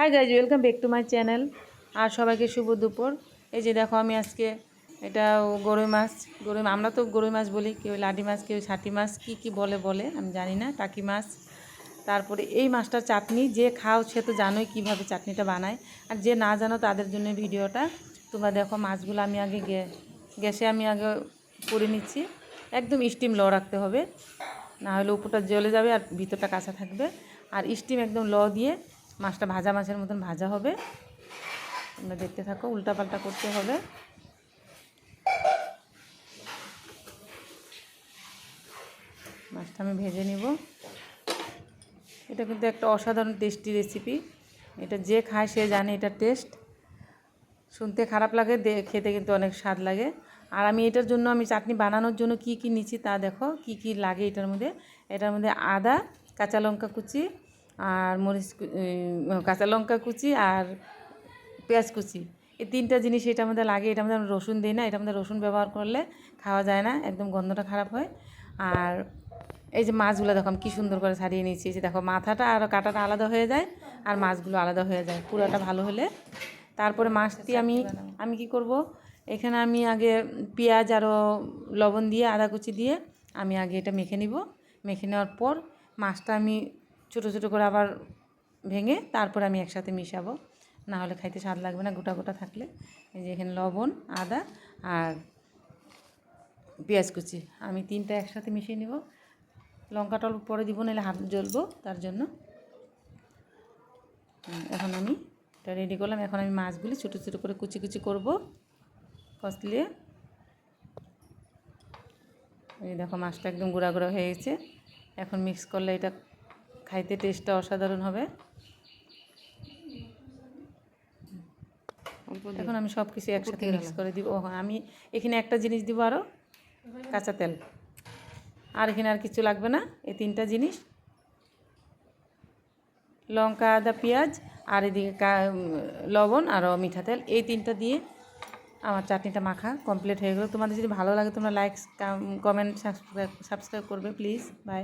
High guys, welcome back to my channel. আর সবাইকে শুভ দুপুর। এই যে দেখো, আমি আজকে এটা গরুই মাছ, আমরা তো গরুই মাছ বলি, কেউ লাডি মাছ, কেউ ছাটি মাছ, কি বলে আমি জানি না, টাকি মাছ। তারপরে এই মাছটার চাটনি, যে খাও সে তো জানোই কীভাবে চাটনিটা বানায়, আর যে না জানো তাদের জন্য ভিডিওটা। তোমরা দেখো, মাছগুলো আমি আগে গ্যাসে করে নিচ্ছি। একদম স্টিম লো রাখতে হবে, না হলে উপরটা জ্বলে যাবে আর ভিতরটা কাঁচা থাকবে। আর স্টিম একদম লো দিয়ে মাছটা ভাজা মাছের মতন ভাজা হবে। তোমরা দেখতে থাকো, উল্টাপাল্টা করতে হবে। মাছটা আমি ভেজে নিব। এটা কিন্তু একটা অসাধারণ টেস্টি রেসিপি। এটা যে খায় সে জানে এটা টেস্ট। শুনতে খারাপ লাগে, খেতে কিন্তু অনেক স্বাদ লাগে। আর আমি এটার জন্য, আমি চাটনি বানানোর জন্য কি নিচ্ছি তা দেখো, কি লাগে এটার মধ্যে আদা, কাঁচা লঙ্কা কুচি, আর কাঁচা লঙ্কা কুচি আর পেঁয়াজ কুচি, এই তিনটা জিনিস এটার মধ্যে লাগে। এটার মধ্যে আমরা রসুন দিই না, এটার মধ্যে রসুন ব্যবহার করলে খাওয়া যায় না, একদম গন্ধটা খারাপ হয়। আর এই যে মাছগুলো দেখো আমি কী সুন্দর করে ছাড়িয়ে নিয়েছি। যে দেখো, মাথাটা আর কাঁটাটা আলাদা হয়ে যায়, আর মাছগুলো আলাদা হয়ে যায় পুরাটা ভালো হলে। তারপরে মাছটি আমি কি করব, এখানে আমি আগে পেঁয়াজ আরও লবণ দিয়ে, আদা কুচি দিয়ে আমি আগে এটা মেখে নিব। মেখে নেওয়ার পর মাছটা আমি ছোটো ছোটো করে আবার ভেঙে তারপরে আমি একসাথে মিশাবো, না হলে খাইতে স্বাদ লাগবে না গোটা গোটা থাকলে। এই যে এখানে লবণ, আদা আর পেঁয়াজ কুচি আমি তিনটা একসাথে মিশিয়ে নিব। লঙ্কাটা অল্প পরে দিব, নাহলে হাত জ্বলবো, তার জন্য। এখন আমি এটা রেডি করলাম। এখন আমি মাছগুলি ছোটো ছোটো করে কুচি করব কষলিয়ে। এই দেখো, মাছটা একদম গুঁড়া হয়ে গেছে। এখন মিক্স করলে এটা খাইতে টেস্টটা অসাধারণ হবে। এখন আমি সব কিছু একসাথে মিক্স করে দিব। আমি এখানে একটা জিনিস দিব, আরও কাঁচা তেল। আর এখানে আর কিছু লাগবে না, এই তিনটা জিনিস, লঙ্কা, আদা, পেঁয়াজ, আর এদিকে লবণ আর মিঠা তেল, এই তিনটা দিয়ে আমার চাটনিটা মাখা কমপ্লিট হয়ে গেলো। তোমাদের যদি ভালো লাগে তোমরা লাইক, কমেন্ট, সাবস্ক্রাইব করবে প্লিজ। বাই।